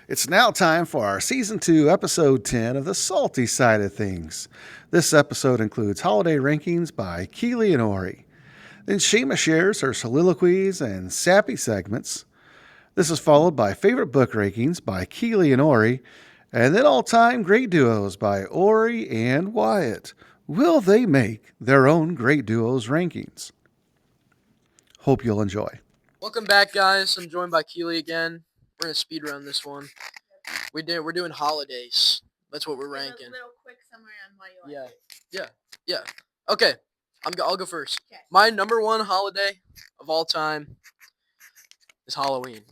It's now time for our Season 2, Episode 10 of The Salty Side of Things. This episode includes holiday rankings by Keely and Ori. Then Shima shares her soliloquies and sappy segments. This is followed by favorite book rankings by Keely and Ori, and then all time great duos by Ori and Wyatt. Will they make their own great duos rankings? Hope you'll enjoy. Welcome back, guys. I'm joined by Keely again. We're gonna speed run this one. We're doing holidays. That's what we're ranking. A little quick summary on why you Yeah. like it. Yeah. Okay. I'll go first. Okay. My number one holiday of all time is Halloween.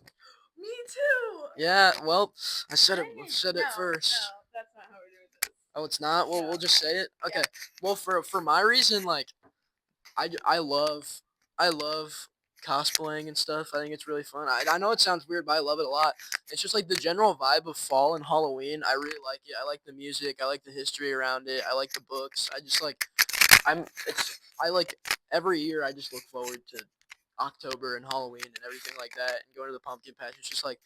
Me too. Yeah. Well, I said it No, first. No, that's not how we're doing this. Oh, it's not. Well, No. we'll just say it. Okay. Yeah. Well, for my reason, like, I love cosplaying and stuff. I think it's really fun. I know it sounds weird, but I love it a lot. It's just like the general vibe of fall and Halloween. I really like it. I like the music. I like the history around it. I like the books. I just like I like every year I just look forward to October and Halloween and everything like that and going to the pumpkin patch. It's just like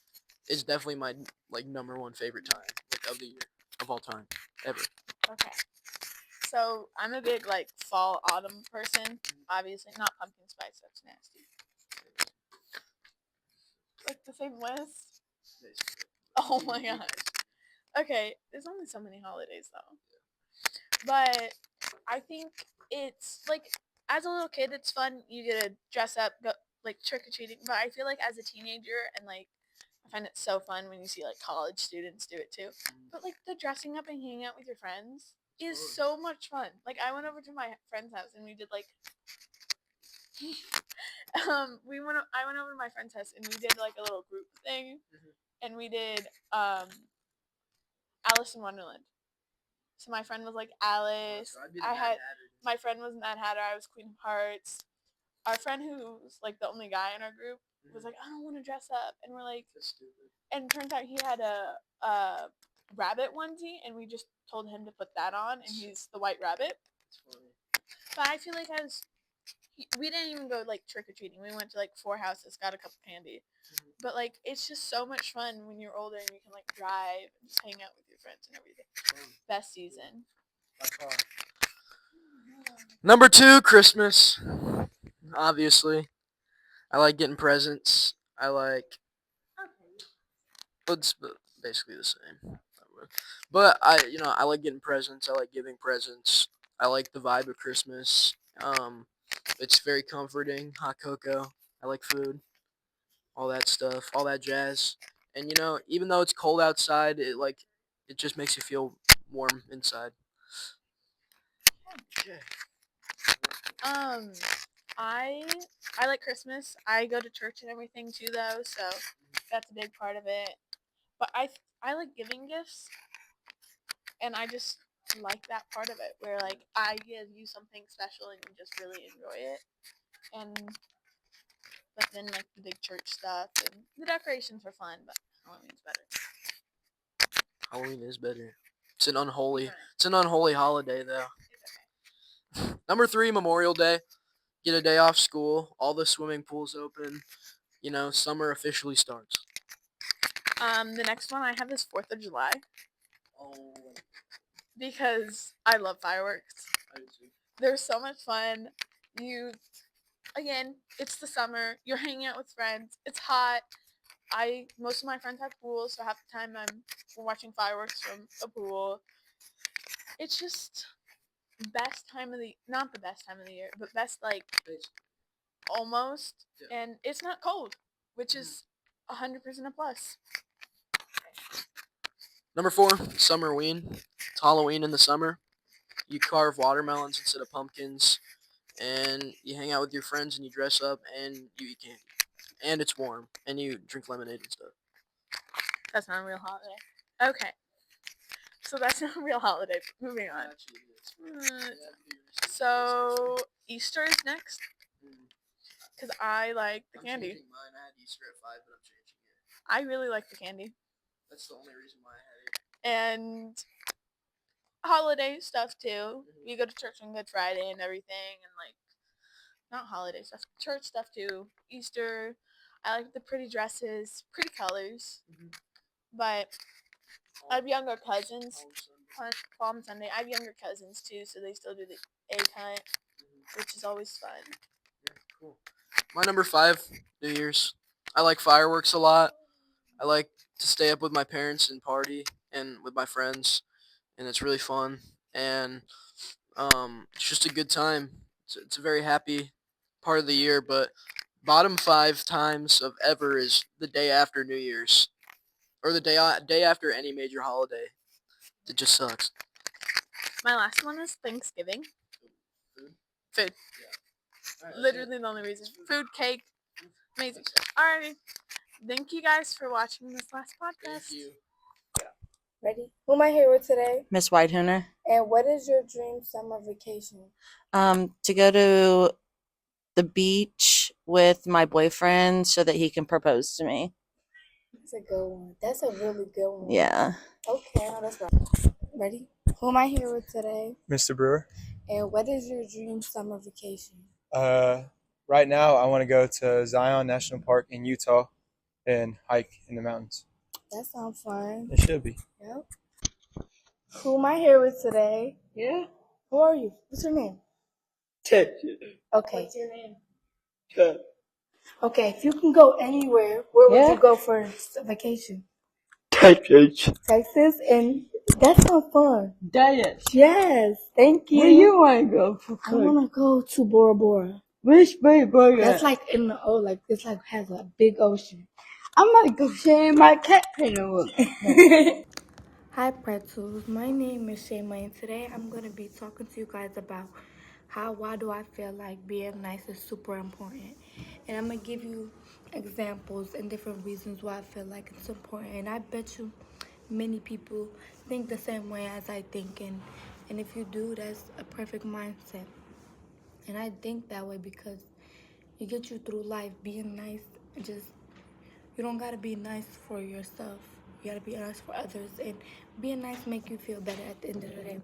it's definitely my like number one favorite time like of the year of all time ever. Okay. So I'm a big like fall autumn person. Obviously not pumpkin spice. That's nasty. Like the same list. Oh my gosh. Okay. There's only so many holidays though. But I think it's like as a little kid it's fun. You get to dress up, go like trick or treating. But I feel like as a teenager and like I find it so fun when you see like college students do it too. But like the dressing up and hanging out with your friends is so much fun. Like I went over to my friend's house and we did like I went over to my friend's house and we did like a little group thing and we did Alice in Wonderland. So my friend was like Alice. My friend was Mad Hatter. I was Queen of Hearts. Our friend who's like the only guy in our group was like, I don't want to dress up, and we're like, and it turns out he had a rabbit onesie, and we just told him to put that on, and he's the White Rabbit. But I feel like we didn't even go like trick or treating. We went to like 4 houses, got a cup of candy. But like it's just so much fun when you're older and you can like drive and just hang out with your friends and everything. Best season. Number 2, Christmas. Obviously, I like getting presents. I like. It's basically the same. But I like getting presents. I like giving presents. I like the vibe of Christmas. It's very comforting. Hot cocoa. I like food. All that stuff. All that jazz. And even though it's cold outside, it just makes you feel warm inside. Okay. I I like Christmas. I go to church and everything too though, so that's a big part of it. But I like giving gifts, and I just like that part of it where like I give you something special and you just really enjoy it. And but then like the big church stuff and the decorations are fun, but Halloween's better. Halloween is better. It's an unholy holiday though. Number 3, Memorial Day. Get a day off school. All the swimming pools open. Summer officially starts. The next one I have is 4th of July. Oh. Because I love fireworks. I do too. They're so much fun. Again, it's the summer. You're hanging out with friends. It's hot. Most of my friends have pools, so half the time we're watching fireworks from a pool. It's just not the best time of the year, but best like almost. Yeah. And it's not cold, which is 100% a plus. Number 4, Summerween. It's Halloween in the summer. You carve watermelons instead of pumpkins, and you hang out with your friends and you dress up and you eat candy. And it's warm, and you drink lemonade and stuff. That's not a real holiday. Okay. So that's not a real holiday. Moving on. So Easter is next. Because I like the candy. Changing mine. I had Easter at 5, but I'm changing it. I really like the candy. That's the only reason why I had it. And holiday stuff too. We go to church on Good Friday and everything, and like not holiday stuff, church stuff too. Easter. I like the pretty dresses, pretty colors. But I have younger cousins on Palm Sunday. I have younger cousins too, so they still do the egg hunt, which is always fun. Yeah, cool. My number 5, New Year's. I like fireworks a lot. I like to stay up with my parents and party and with my friends, and it's really fun. And it's just a good time. It's a very happy part of the year, but bottom 5 times of ever is the day after New Year's or the day after any major holiday. It just sucks. My last one is Thanksgiving. Food. Yeah. Literally the only reason. Food, cake, amazing. Alrighty. Thank you guys for watching this last podcast. Thank you. Ready? Who am I here with today? Miss Whitehooner. And what is your dream summer vacation? To go to the beach with my boyfriend so that he can propose to me. That's a good one. That's a really good one. Yeah. Okay, no, that's right. Ready? Who am I here with today? Mr. Brewer. And what is your dream summer vacation? Right now, I want to go to Zion National Park in Utah and hike in the mountains. That sounds fun. It should be. Yep. Who am I here with today? Yeah. Who are you? What's your name? Ted. Okay. What's your name? Ted. Okay, if you can go anywhere, where would Yeah. you go for a vacation? Texas. Texas, and that sounds fun. Dallas. Yes, thank you. Where you want to go for I fun? want to go to Bora Bora. Which way, boy? That's like in the it's like has a big ocean. I'm gonna go share my cat painter with. Hi Pretzels, my name is Shayma and today I'm going to be talking to you guys about why do I feel like being nice is super important. And I'm going to give you examples and different reasons why I feel like it's important. And I bet you many people think the same way as I think, and if you do, that's a perfect mindset. And I think that way because it gets you through life. Being nice, you don't gotta be nice for yourself. You gotta be nice for others, and being nice make you feel better at the end of the day.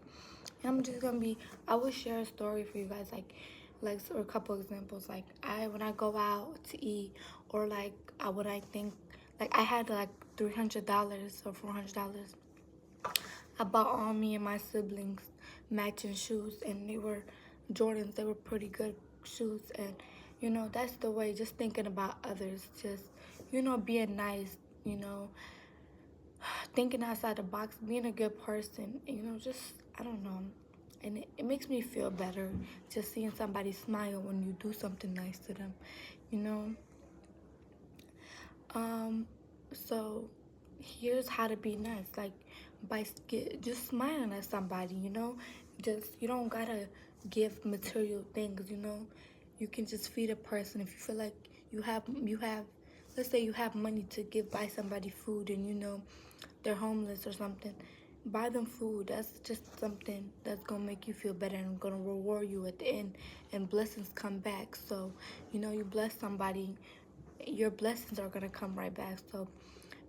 And I will share a story for you guys, or a couple examples. Like when I go out to eat, or when I think, I had like $300 or $400. I bought all me and my siblings matching shoes, and they were Jordans. They were pretty good shoes, and that's the way. Just thinking about others, just being nice, thinking outside the box, being a good person, just I don't know. And it makes me feel better just seeing somebody smile when you do something nice to them, you know. So here's how to be nice, by just smiling at somebody, just you don't gotta give material things, you can just feed a person. If you feel like you have let's say you have money to buy somebody food, and they're homeless or something, buy them food. That's just something that's gonna make you feel better and gonna reward you at the end, and blessings come back. So you bless somebody, your blessings are gonna come right back. So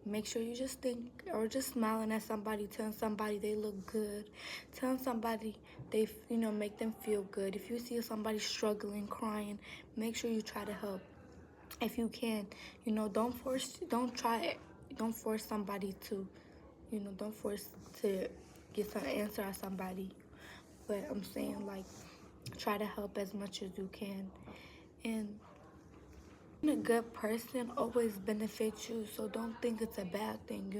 make sure you just think, or just smiling at somebody, telling somebody they look good, telling somebody they make them feel good. If you see somebody struggling, crying, make sure you try to help if you can. Don't force somebody to don't force to get some answer out of somebody, but I'm saying, try to help as much as you can. And being a good person always benefits you, so don't think it's a bad thing,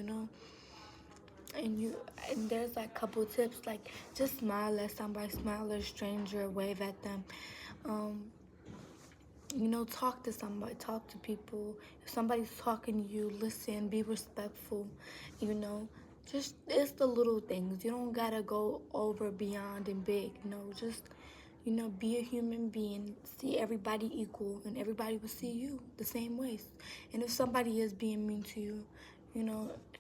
and there's couple tips, just smile at somebody, smile at a stranger, wave at them, talk to somebody, talk to people. If somebody's talking to you, listen, be respectful, just it's the little things. You don't gotta go over, beyond, and big. Just be a human being. See everybody equal, and everybody will see you the same ways. And if somebody is being mean to you,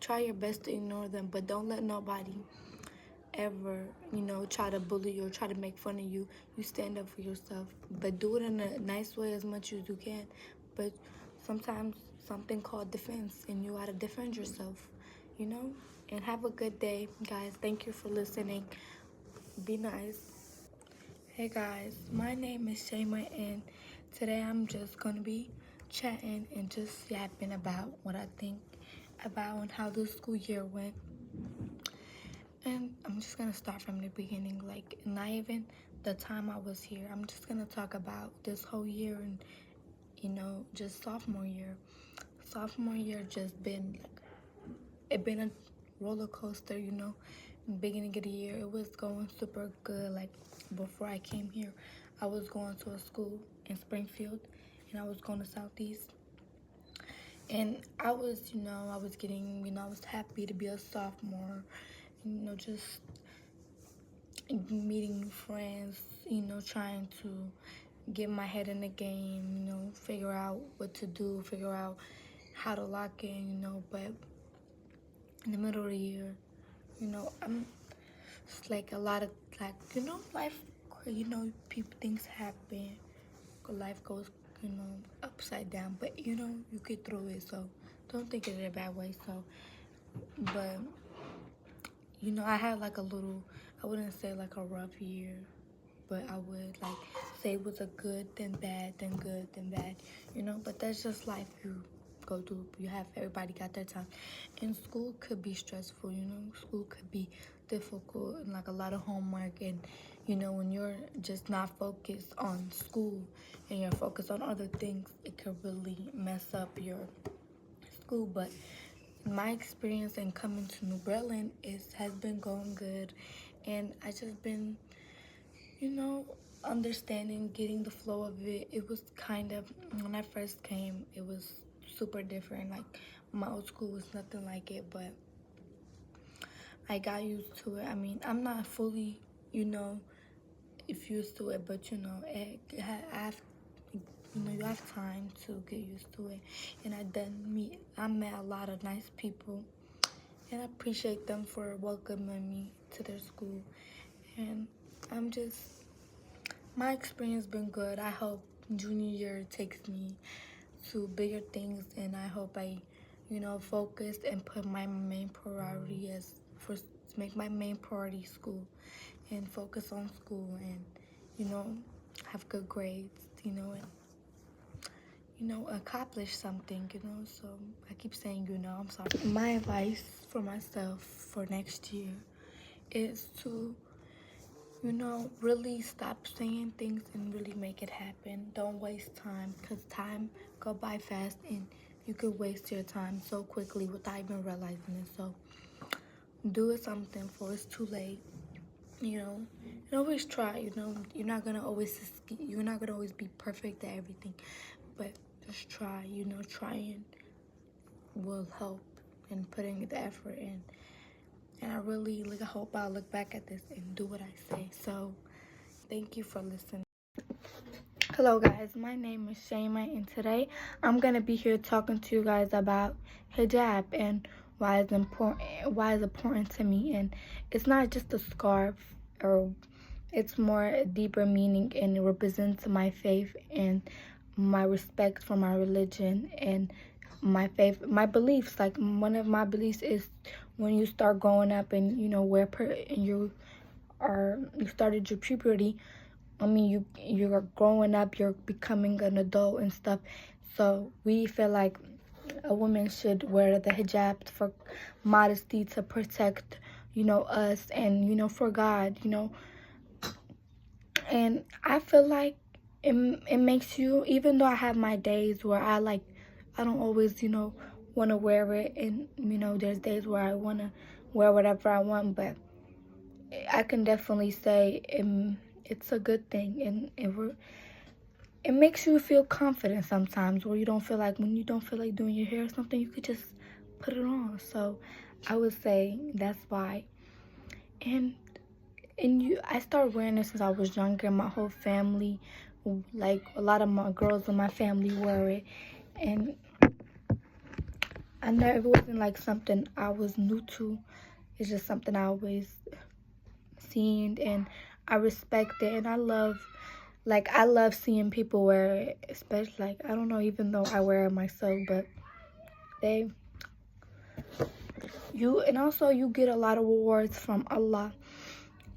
try your best to ignore them, but don't let nobody ever try to bully you or try to make fun of you. You stand up for yourself, but do it in a nice way as much as you can. But sometimes something called defense, and you gotta defend yourself, and have a good day, guys. Thank you for listening. Be nice. Hey guys, my name is Shayma, and today I'm just gonna be chatting and just yapping about what I think about how the school year went. And I'm just gonna start from the beginning, like not even the time I was here. I'm just gonna talk about this whole year and just sophomore year. Sophomore year just been like it been a roller coaster, beginning of the year it was going super good. Like before I came here, I was going to a school in Springfield and I was going to Southeast. And I was getting, I was happy to be a sophomore, just meeting new friends, trying to get my head in the game, figure out what to do, figure out how to lock in, but in the middle of the year, it's like a lot of, like, life, people, things happen, life goes, upside down, but, you get through it, so don't think of it a bad way, so, but, I had like a little, I wouldn't say like a rough year, but I would like say it was a good, then bad, then good, then bad, but that's just life. You go through, everybody got their time. And school could be stressful, school could be difficult and like a lot of homework, and when you're just not focused on school and you're focused on other things, it could really mess up your school. But my experience in coming to New Berlin has been going good, and I just been understanding, getting the flow of it. It was kind of, when I first came, it was super different. Like my old school was nothing like it, but I got used to it. I mean, I'm not fully, if used to it, but you have time to get used to it. And I met a lot of nice people, and I appreciate them for welcoming me to their school. And my experience been good. I hope junior year takes me to bigger things, and I hope I, focus and put my main priority make my main priority school, and focus on school, and, have good grades, and, accomplish something, so I keep saying, I'm sorry. My advice for myself for next year is to, really stop saying things and really make it happen. Don't waste time, because time go by fast, and you could waste your time so quickly without even realizing it. So do it something before it's too late, and always try. You're not gonna always be perfect at everything, but just try. Trying will help, and putting the effort in. And I really hope I'll look back at this and do what I say. So thank you for listening. Hello guys, my name is Shayma, and today I'm gonna be here talking to you guys about hijab and why it's important to me. And it's not just a scarf, or it's more deeper meaning, and it represents my faith and my respect for my religion and my faith, my beliefs. Like one of my beliefs is when you start growing up and you started your puberty. I mean, you're growing up, you're becoming an adult and stuff. So we feel like a woman should wear the hijab for modesty, to protect, us, and, for God, And I feel like it makes you, even though I have my days where I don't always, want to wear it. And, there's days where I want to wear whatever I want, but I can definitely say it's a good thing, and it makes you feel confident sometimes, where you don't feel like, when you don't feel like doing your hair or something, you could just put it on. So I would say that's why. And I started wearing it since I was younger. My whole family, like a lot of my girls in my family, wear it, and it wasn't like something I was new to. It's just something I always seen, and I respect it, and I love seeing people wear it, especially, like, I don't know, even though I wear it myself, but and also you get a lot of rewards from Allah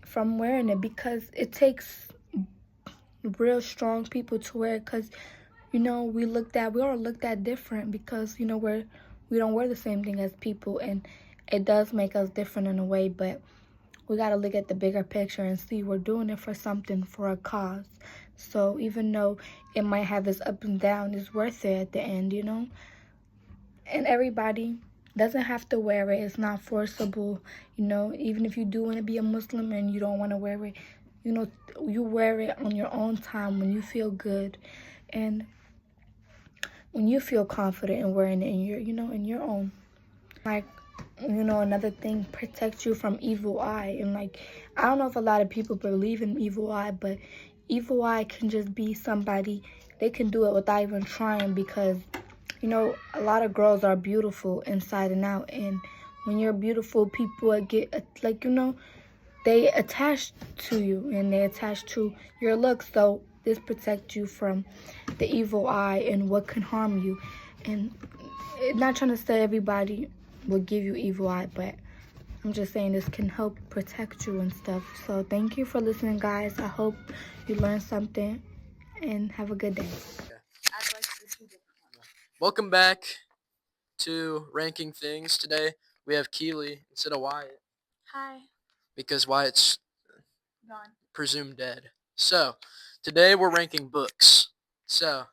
from wearing it, because it takes real strong people to wear it, because we all looked at different, because we're we don't wear the same thing as people, and it does make us different in a way, but we got to look at the bigger picture and see we're doing it for something, for a cause. So even though it might have its up and down, it's worth it at the end, you know? And everybody doesn't have to wear it. It's not forcible, you know? Even if you do want to be a Muslim and you don't want to wear it, you know, you wear it on your own time when you feel good and when you feel confident in wearing it in your, you know, in your own. Like, you know, another thing, protects you from evil eye. And like, I don't know if a lot of people believe in evil eye, but evil eye can just be somebody, they can do it without even trying, because, you know, a lot of girls are beautiful inside and out, and when you're beautiful, people get, like, you know, they attach to you and they attach to your looks. So this protects you from the evil eye and what can harm you. And not trying to say everybody will give you evil eye, but I'm just saying this can help protect you and stuff. So thank you for listening, guys. I hope you learned something and have a good day. Act like you're two different ones. Welcome back to Ranking Things. Today we have Keely instead of Wyatt Hi. because Wyatt's Gone. presumed dead. So today we're ranking books. So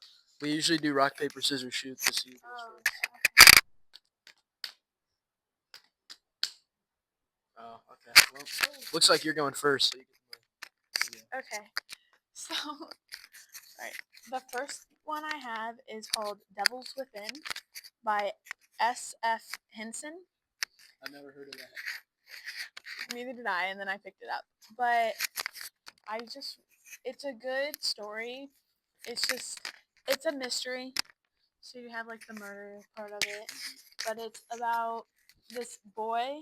we usually do rock, paper, scissors, shoot to see who goes Oh, first. Oh, okay. Well, looks like you're going first. So you can okay. So, right. The first one I have is called Devils Within by S.F. Henson. I've never heard of that. Neither did I, and then I picked it up. But it's a good story. It's a mystery. So you have like the murder part of it. But it's about this boy.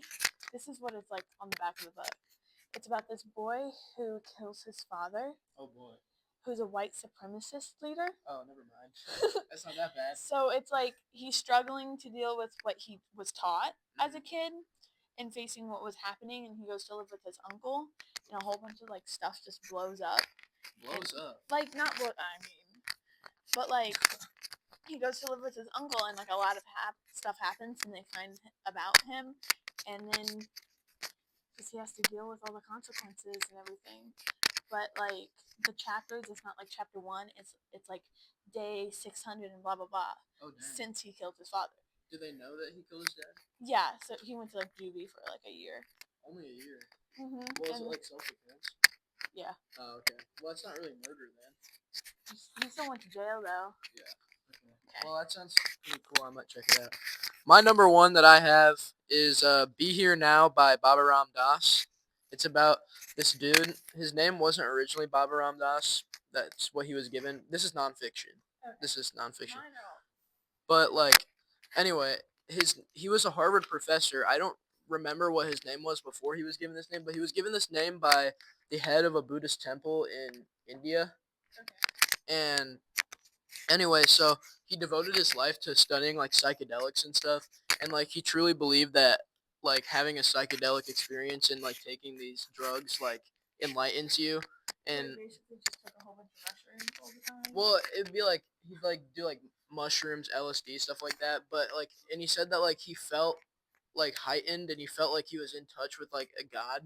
This is what it's like on the back of the book. It's about this boy who kills his father, Oh boy. who's a white supremacist leader. Oh, never mind. That's not that bad. So it's like he's struggling to deal with what he was taught as a kid and facing what was happening, and he goes to live with his uncle, and a whole bunch of like stuff just blows up. Blows up. Like not what I mean, but like he goes to live with his uncle, and like a lot of stuff happens, and they find about him, and then because he has to deal with all the consequences and everything. But like the chapters, it's not like chapter 1. It's like day 600 and blah blah blah. Oh dang. Since he killed his father. Do they know that he killed his dad? Yeah, so he went to like juvie for like a year. Only a year. Mhm. Well, is it like self-defense? Yeah. Oh, okay. Well, that's not really murder then. He still went to jail though. Yeah. Okay. Well, that sounds pretty cool. I might check it out. My number one that I have is "Be Here Now" by Baba Ram Das. It's about this dude. His name wasn't originally Baba Ram Das. That's what he was given. This is nonfiction. Okay. This is nonfiction. Mine are all- But like, anyway, he was a Harvard professor. I don't remember what his name was before he was given this name, but he was given this name by the head of a Buddhist temple in India. Okay. And anyway, so he devoted his life to studying like psychedelics and stuff, and like he truly believed that like having a psychedelic experience and like taking these drugs like enlightens you. And So he basically just took a whole bunch of mushrooms all the time. well, it'd be like he'd like do like mushrooms, LSD, stuff like that. But like, and he said that like he felt like heightened and he felt like he was in touch with like a god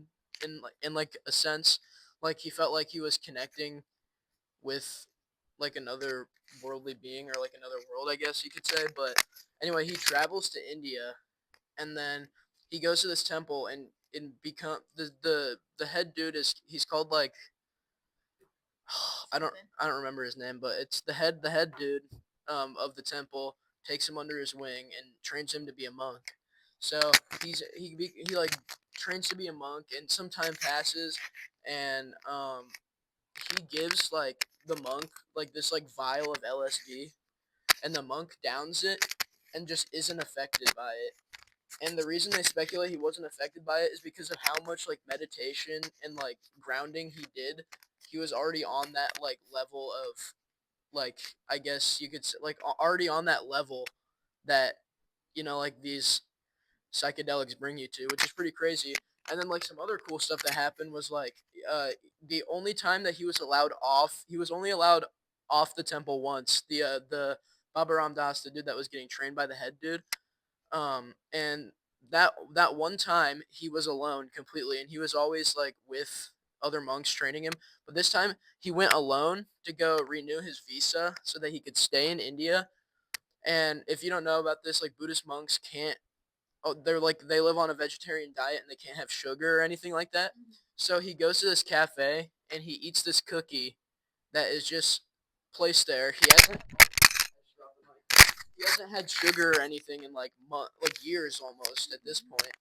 in like a sense, like he felt like he was connecting with like another worldly being or like another world, I guess you could say. But anyway, he travels to India, and then he goes to this temple and become the head dude is he's called like I don't remember his name, but it's the head dude of the temple takes him under his wing and trains him to be a monk. So he like trains to be a monk, and some time passes, and he gives like the monk like this like vial of LSD, and the monk downs it and just isn't affected by it. And the reason they speculate he wasn't affected by it is because of how much like meditation and like grounding he did. He was already on that like level of like I guess you could say like already on that level that like these psychedelics bring you to, which is pretty crazy. And then like some other cool stuff that happened was like the only time that he was only allowed off the temple once. The Baba Ram Das, the dude that was getting trained by the head dude, And that one time he was alone completely, and he was always like with other monks training him. But this time he went alone to go renew his visa so that he could stay in India. And if you don't know about this, like Buddhist monks can't. Oh, they live on a vegetarian diet and they can't have sugar or anything like that. So he goes to this cafe and he eats this cookie that is just placed there. He hasn't had sugar or anything in like years almost at this point.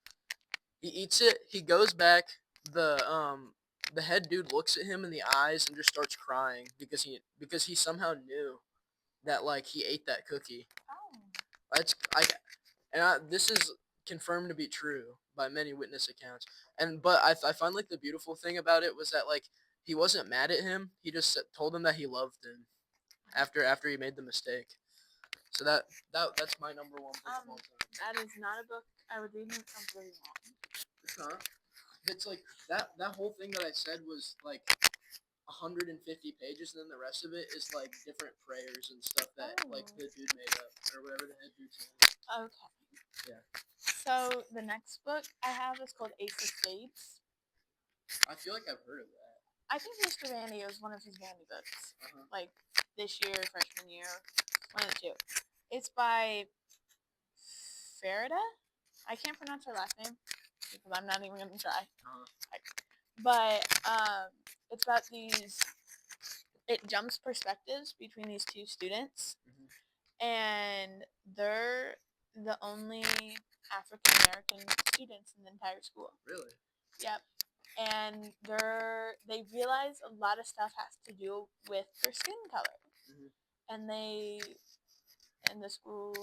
He eats it. He goes back. The head dude looks at him in the eyes and just starts crying because he somehow knew that like he ate that cookie. Oh. This is confirmed to be true by many witness accounts. But I find like the beautiful thing about it was that like he wasn't mad at him. He just told him that he loved him after he made the mistake. So that's my number one book of all time. That is not a book I would read. It sounds really long. It's not. It's like that whole thing that I said was like 150 pages, and then the rest of it is like different prayers and stuff that like the dude made up or whatever the head dude said. Okay. Yeah. So the next book I have is called Ace of Spades. I feel like I've heard of that. I think Mr. Vandy was one of his Vandy books. Like this year, freshman year, one of the two. It's by Farida. I can't pronounce her last name because I'm not even gonna try. But it's about these. It jumps perspectives between these two students, and they're the only African American students in the entire school. Really? Yep. And they realize a lot of stuff has to do with their skin color. And they in the school,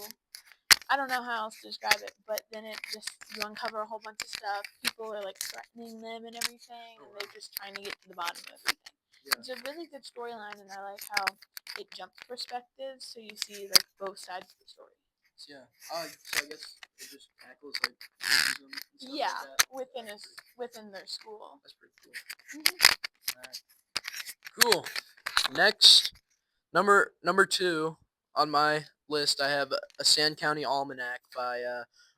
I don't know how else to describe it, but then you uncover a whole bunch of stuff. People are like threatening them and everything, and they're just trying to get to the bottom of everything. Yeah. It's a really good storyline, and I like how it jumps perspectives, so you see like both sides of the story. Yeah. So I guess it just tackles like racism and stuff yeah, like that. within their school. That's pretty cool. Alright. Cool. Next, number 2 on my list, I have a Sand County Almanac by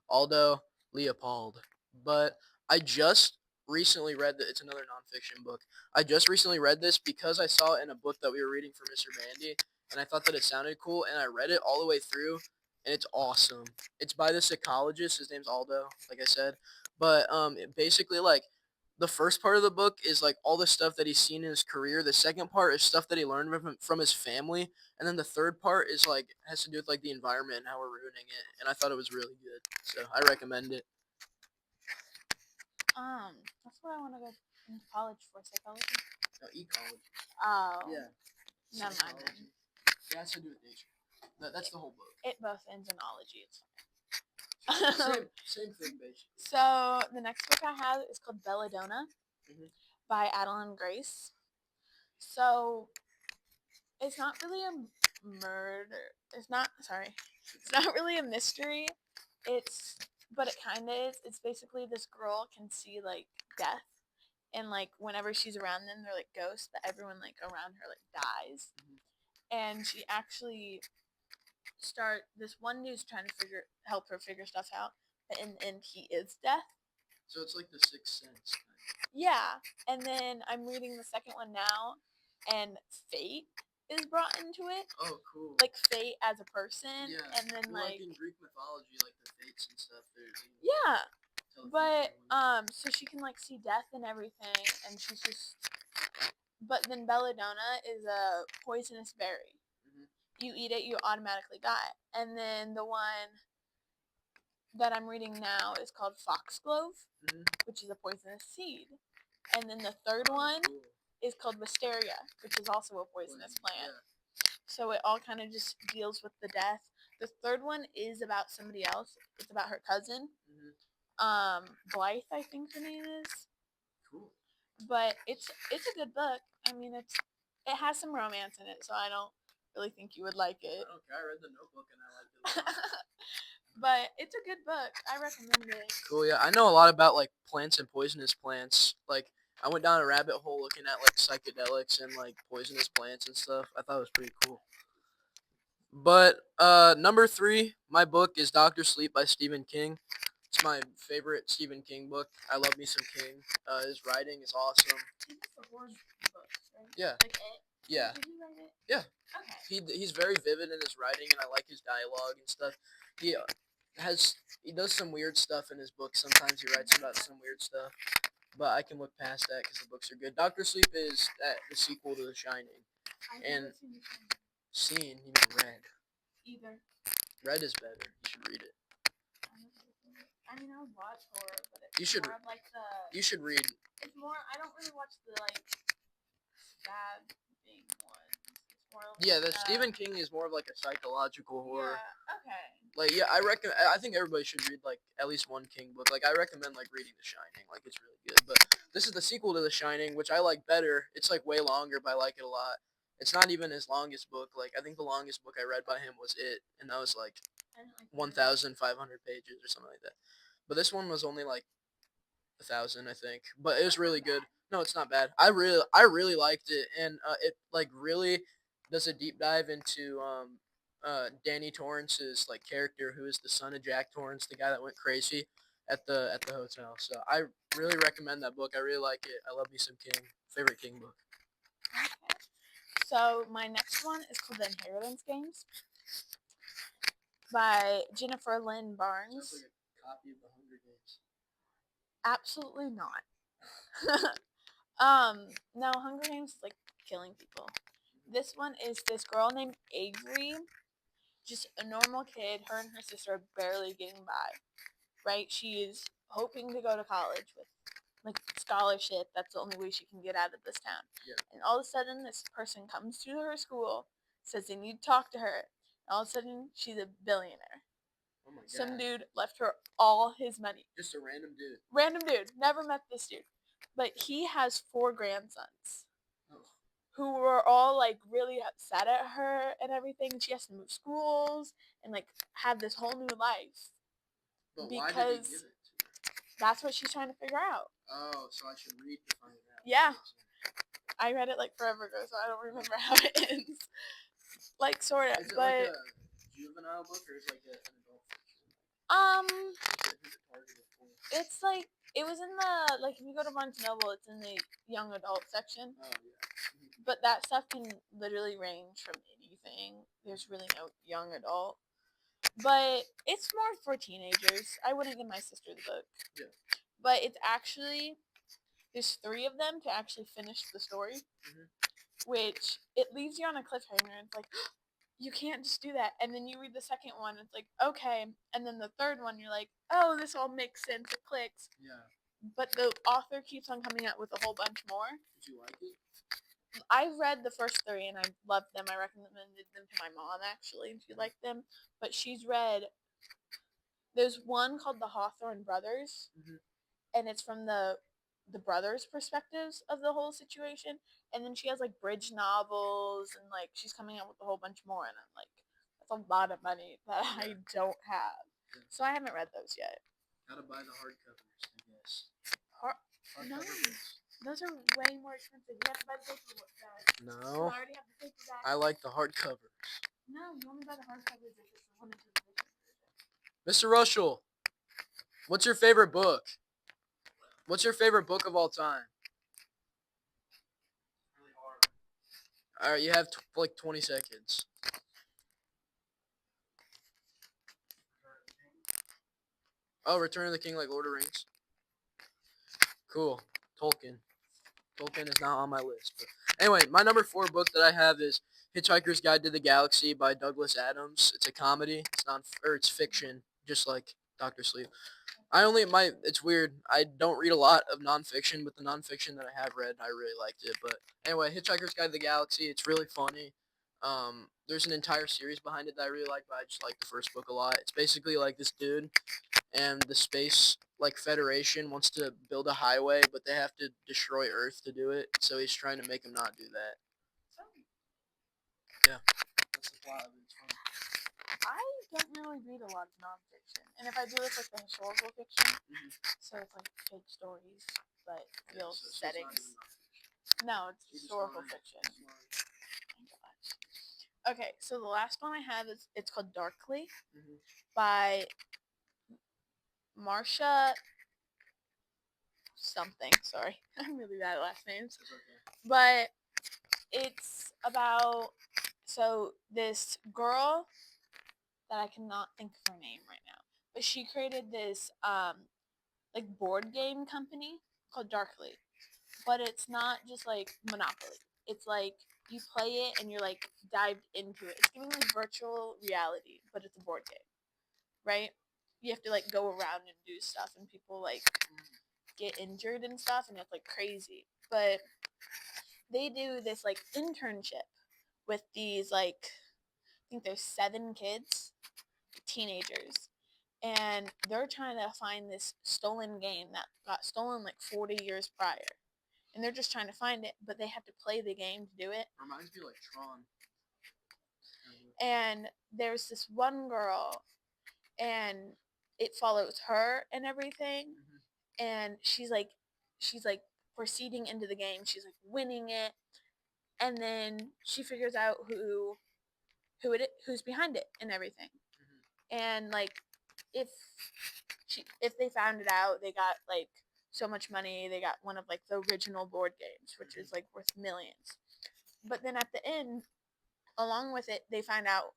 Aldo Leopold. But I just recently read that it's another nonfiction book. I just recently read this because I saw it in a book that we were reading for Mr. Bandy, and I thought that it sounded cool, and I read it all the way through, and it's awesome. It's by the psychologist. His name's Aldo, like I said. But basically, like, the first part of the book is like all the stuff that he's seen in his career. The second part is stuff that he learned from his family, and then the third part is like has to do with like the environment and how we're ruining it. And I thought it was really good, so I recommend it. That's what I want to go into college for, psychology. No, ecology. Oh. Yeah. Never mind then. Yeah, it has to do with nature. That's the whole book. It both ends in ology. It's fine. Same thing, basically. So the next book I have is called Belladonna by Adeline Grace. So it's not really a murder. It's not really a mystery. But it kind of is. It's basically this girl can see like death, and like whenever she's around them, they're like ghosts. But everyone like around her like dies, and she actually this one dude's trying to help her figure stuff out, but in the end he is death. So it's like the Sixth Sense kind of. Yeah, and then I'm reading the second one now, and fate is brought into it. Oh, cool. Like fate as a person. Yeah. And then like in Greek mythology, like the fates and stuff. Yeah. But so she can like see death and everything, and she's just. But then belladonna is a poisonous berry. You eat it, you automatically die. And then the one that I'm reading now is called foxglove, which is a poisonous seed. And then the third one is called wisteria, which is also a poisonous plant. Yeah. So it all kind of just deals with the death. The third one is about somebody else. It's about her cousin. Blythe, I think her name is. Cool. But it's a good book. I mean, it has some romance in it, so I don't really think you would like it. I don't care. I read the Notebook and I liked it. But it's a good book. I recommend it. Cool. Yeah, I know a lot about like plants and poisonous plants. Like I went down a rabbit hole looking at like psychedelics and like poisonous plants and stuff. I thought it was pretty cool. But number 3, my book is Doctor Sleep by Stephen King. It's my favorite Stephen King book. I love me some King. His writing is awesome. Yeah. Yeah. Did you write it? Yeah. Okay. He's very vivid in his writing, and I like his dialogue and stuff. He he does some weird stuff in his book. Sometimes he writes about some weird stuff, but I can look past that because the books are good. Doctor Sleep is the sequel to The Shining. And seen, you mean read. Either. Read is better. You should read it. I mean, I would watch horror, but it's You should. more of like the. You should read. It's more. I don't really watch the like bad thing ones. It's more. Of Yeah, like, the Stephen King is more of like a psychological horror. Yeah. Okay. Like, yeah, I think everybody should read like at least one King book. Like, I recommend like reading The Shining. Like, it's really good. But this is the sequel to The Shining, which I like better. It's like way longer, but I like it a lot. It's not even his longest book. Like, I think the longest book I read by him was It, and that was like 1,500 pages or something like that. But this one was only like 1,000, I think. But it was really good. No, it's not bad. I really liked it, and it like really does a deep dive into Danny Torrance's like character, who is the son of Jack Torrance, the guy that went crazy at the hotel. So I really recommend that book. I really like it. I love me some King. Favorite King book. Okay. So my next one is called The Inheritance Games by Jennifer Lynn Barnes. Sounds like a copy of the Hunger Games. Absolutely not. No, Hunger Games is like killing people. This one is this girl named Avery, just a normal kid. Her and her sister are barely getting by, right? She is hoping to go to college with like scholarship. That's the only way she can get out of this town. Yeah. And all of a sudden, this person comes to her school, says they need to talk to her. And all of a sudden, she's a billionaire. Oh my god. Some dude left her all his money. Just a random dude. Random dude. Never met this dude. But he has 4 grandsons who were all like really upset at her and everything. She has to move schools and like have this whole new life. But why did he give it to her? That's what she's trying to figure out. Oh, so I should read to find out. Yeah. I read it like forever ago, so I don't remember how it ends. Like sort of, Is it but like a juvenile book or is it like an adult fiction? Who's it targeted for? it's like it was in the like if you go to Barnes and Noble, it's in the young adult section. Oh yeah. But that stuff can literally range from anything. There's really no young adult. But it's more for teenagers. I wouldn't give my sister the book. Yeah. But it's actually there's 3 of them to actually finish the story. Which it leaves you on a cliffhanger. It's like you can't just do that. And then you read the second one, it's like, okay. And then the third one, you're like, oh, this all makes sense. It clicks. Yeah. But the author keeps on coming out with a whole bunch more. Did you like it? I read the first 3 and I loved them. I recommended them to my mom actually, and she liked them. But she's read. There's one called The Hawthorne Brothers, and it's from the brothers' perspectives of the whole situation. And then she has like bridge novels, and like she's coming out with a whole bunch more. And I'm like, that's a lot of money that I don't have. Yeah. So I haven't read those yet. Gotta buy the hardcovers, I guess. No. Hardcover books. Those are way more expensive. You have to buy the paperback. No. I already have the paperback. I like the hardcovers. No, you only buy the hardcovers if it's the limited edition version. Mr. Russell, what's your favorite book? What's your favorite book of all time? Really hard. All right, you have like 20 seconds. Oh, Return of the King, like Lord of the Rings. Cool. Tolkien. Tolkien is not on my list. But anyway, my number 4 book that I have is Hitchhiker's Guide to the Galaxy by Douglas Adams. It's a comedy. It's fiction, just like Dr. Sleep. It's weird. I don't read a lot of nonfiction, but the nonfiction that I have read, I really liked it. But anyway, Hitchhiker's Guide to the Galaxy, it's really funny. There's an entire series behind it that I really like, but I just like the first book a lot. It's basically like this dude and the space like Federation wants to build a highway, but they have to destroy Earth to do it. So he's trying to make them not do that. Yeah, that's the plot of it. It's funny. I don't really read a lot of nonfiction, and if I do, it's like the historical fiction. So it's like fake stories, but real So it's settings. not even nonfiction. No, it's You're just historical lying. fiction. Just lying. Oh my gosh. Okay, so the last one I have is it's called Darkly Mhm. by Marsha something. Sorry, I'm really bad at last names. It's okay. But it's about this girl that I cannot think of her name right now, but she created this like board game company called Darkly, but it's not just like Monopoly. It's like you play it and you're like dived into it. It's giving like virtual reality, but it's a board game, right? You have to like go around and do stuff, and people like get injured and stuff, and it's like crazy. But they do this like internship with these like I think there's 7 kids, teenagers, and they're trying to find this stolen game that got stolen like 40 years prior. And they're just trying to find it, but they have to play the game to do it. Reminds me of like Tron. And there's this one girl, and it follows her and everything. And she's like proceeding into the game. She's like winning it, and then she figures out who's behind it and everything. And like if if they found it out, they got like so much money. They got one of like the original board games, which is like worth millions. But then at the end, along with it, they find out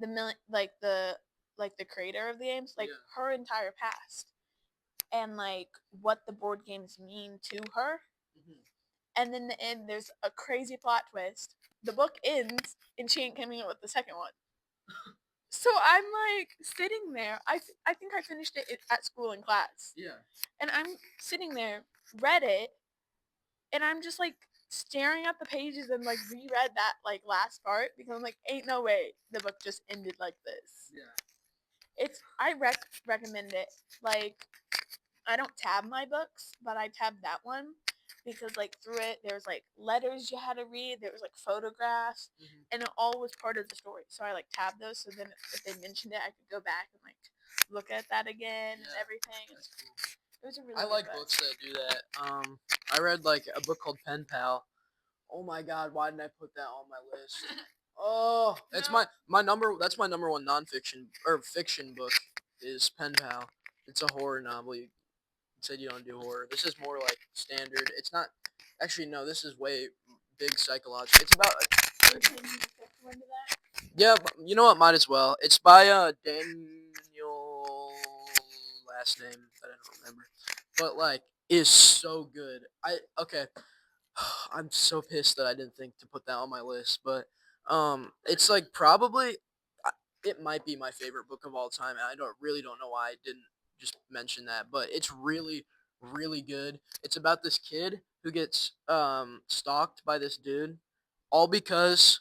the creator of the games, like her entire past, and like what the board games mean to her. And then the end, there's a crazy plot twist. The book ends, and she ain't coming up with the second one. So I'm like sitting there. I think I finished it at school in class. Yeah. And I'm sitting there, read it, and I'm just like staring at the pages and like reread that like last part because I'm like, ain't no way the book just ended like this. Yeah. I recommend it. Like, I don't tab my books, but I tabbed that one because like through it there's like letters you had to read, there was like photographs, and it all was part of the story. So I like tabbed those, so then if they mentioned it, I could go back and like look at that again and everything. That's cool. It was a really I good like book. books that do that. I read like a book called Pen Pal. Oh my god, why didn't I put that on my list? Oh, it's No. my number. That's my number one nonfiction or fiction book is Pen Pal. It's a horror novel. You said you don't do horror. This is more like standard. It's not. Actually, no. This is way big psychological. It's about. Can you just go into that? Yeah, but you know what? Might as well. It's by Daniel, last name that I don't remember, but like is so good. Okay. I'm so pissed that I didn't think to put that on my list, but it's like probably it might be my favorite book of all time, and I don't know why I didn't just mention that, but it's really really good. It's about this kid who gets stalked by this dude, all because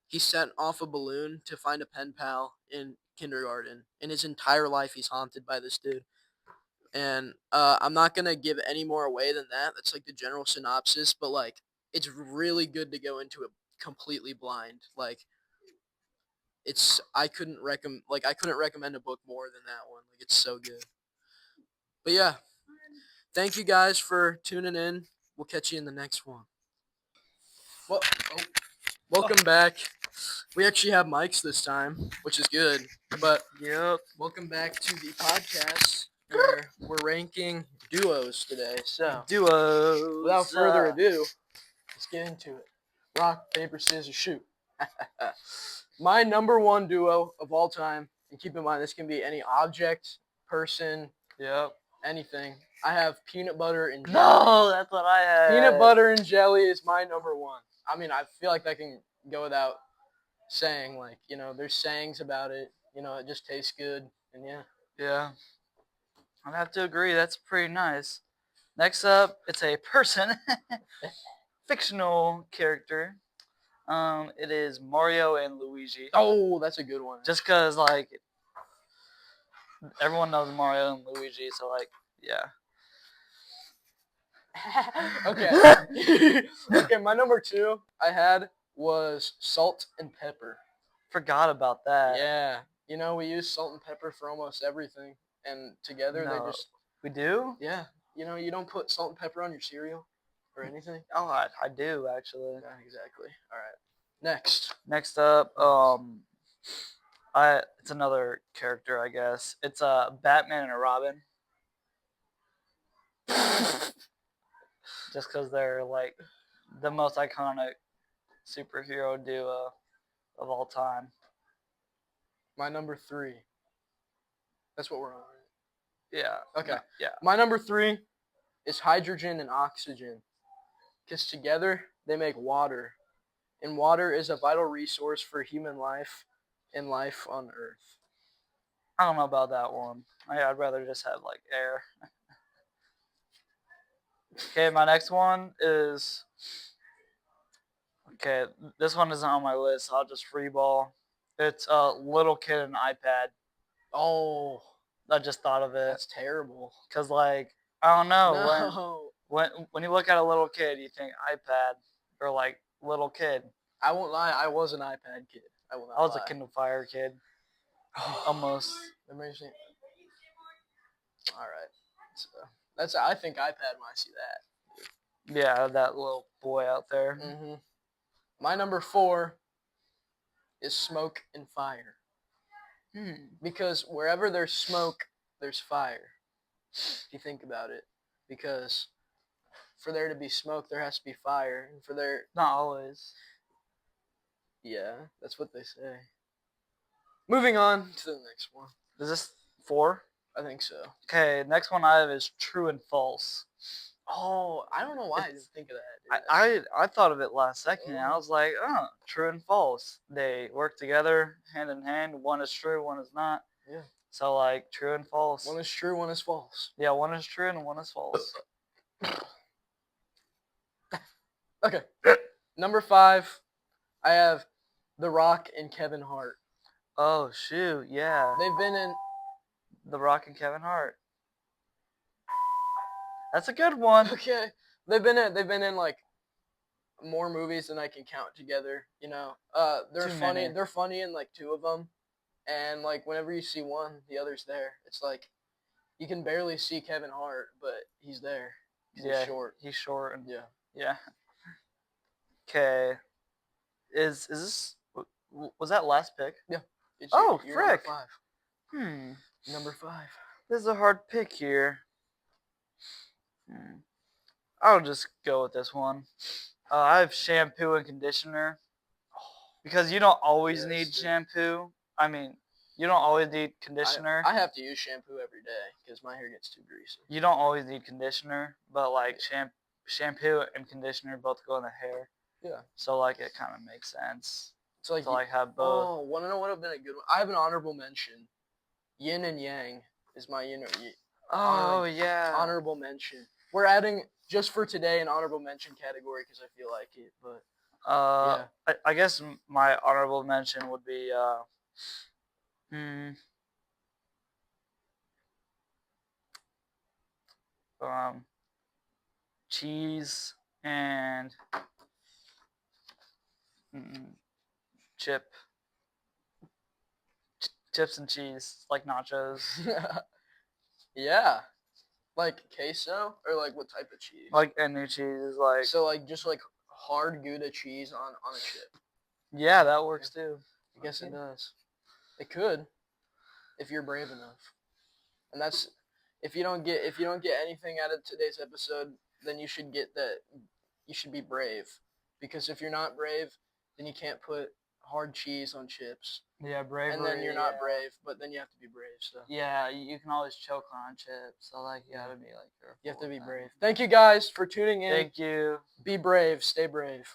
he sent off a balloon to find a pen pal in kindergarten. In his entire life, he's haunted by this dude. And I'm not gonna give any more away than that. That's like the general synopsis, but like it's really good to go into it completely blind. Like I couldn't recommend a book more than that one. Like it's so good. But yeah, thank you guys for tuning in. We'll catch you in the next one. Well, welcome back. We actually have mics this time, which is good. But Yep. welcome back to the podcast where we're ranking duos today. So Duos. without further ado, let's get into it. Rock, paper, scissors, shoot. My number one duo of all time, and keep in mind this can be any object, person, Yep. anything. I have peanut butter and jelly. No, that's what I had. Peanut butter and jelly is my number one. I mean, I feel like that can go without saying. Like, you know, there's sayings about it. You know, it just tastes good, and yeah. Yeah. I'd have to agree. That's pretty nice. Next up, it's a person, fictional character. It is Mario and Luigi. Oh, that's a good one. Just because, like, everyone knows Mario and Luigi, so, like, yeah. Okay. Okay, my number two I had was salt and pepper. Forgot about that. Yeah. You know, we use salt and pepper for almost everything. And together they No. just, We do? yeah. You know, you don't put salt and pepper on your cereal or anything. Oh, I do, actually. Yeah, exactly. All right. Next. Next up, it's another character, I guess. It's a Batman and a Robin. Just because they're like the most iconic superhero duo of all time. My number 3. That's what we're on. Right? Yeah. Okay. Yeah. My number 3 is hydrogen and oxygen. Because together they make water. And water is a vital resource for human life and life on Earth. I don't know about that one. I'd rather just have like air. Okay, my next one is. Okay, this one isn't on my list. So I'll just freeball. It's a little kid and iPad. Oh, I just thought of it that's terrible. because, like, I don't know No. when you look at a little kid, you think iPad or like little kid. I won't lie. I was an iPad kid. I will not I was lie. a Kindle Fire kid, almost. Amazing. All right. So that's. I think iPad when I see that. Yeah, that little boy out there. Mm-hmm. My number 4 is smoke and fire. Because wherever there's smoke, there's fire. If you think about it. Because for there to be smoke, there has to be fire. And for there... Not always. Yeah, that's what they say. Moving on to the next one. Is this 4? I think so. Okay, next one I have is true and false. Oh, I don't know why I didn't think of that. Dude. I thought of it last second, and I was like, oh, true and false. They work together, hand in hand. One is true, one is not. Yeah. So, like, true and false. One is true, one is false. Yeah, one is true and one is false. Okay. Number 5, I have The Rock and Kevin Hart. Oh, shoot, yeah. They've been in... The Rock and Kevin Hart. That's a good one. Okay. They've been in like more movies than I can count together, you know. They're Too funny. many. They're funny in like 2 of them. And like whenever you see one, the other's there. It's like you can barely see Kevin Hart, but he's there. He's short. He's short. And, Yeah. yeah. Okay. Is this... Was that last pick? It's Oh, your frick. Number 5. Number 5. This is a hard pick here. I'll just go with this one. I have shampoo and conditioner. Because you don't always Yes, need dude. shampoo. I mean, you don't always need conditioner. I have to use shampoo every day because my hair gets too greasy. You don't always need conditioner, but like shampoo and conditioner both go in the hair. Yeah. So like it kind of makes sense It's like to like have both. Oh, want to know what would have been a good one? I have an honorable mention. Yin and Yang is my Oh yeah. honorable mention. We're adding just for today an honorable mention category because I feel like it. But yeah. I guess my honorable mention would be cheese and chips and cheese, like nachos. Yeah. Like queso or like what type of cheese? Like any cheese, like So like just like hard Gouda cheese on a chip. yeah, that works too. I guess it does. It could, if you're brave enough. And that's if you don't get anything out of today's episode, then you should get that. You should be brave, because if you're not brave, then you can't put hard cheese on chips. Yeah, bravery. And then you're not brave, but then you have to be brave. So Yeah, you can always choke on chips, so like you gotta be like careful. you have to be with that. brave. Thank you guys for tuning in. Thank you. Be brave. Stay brave.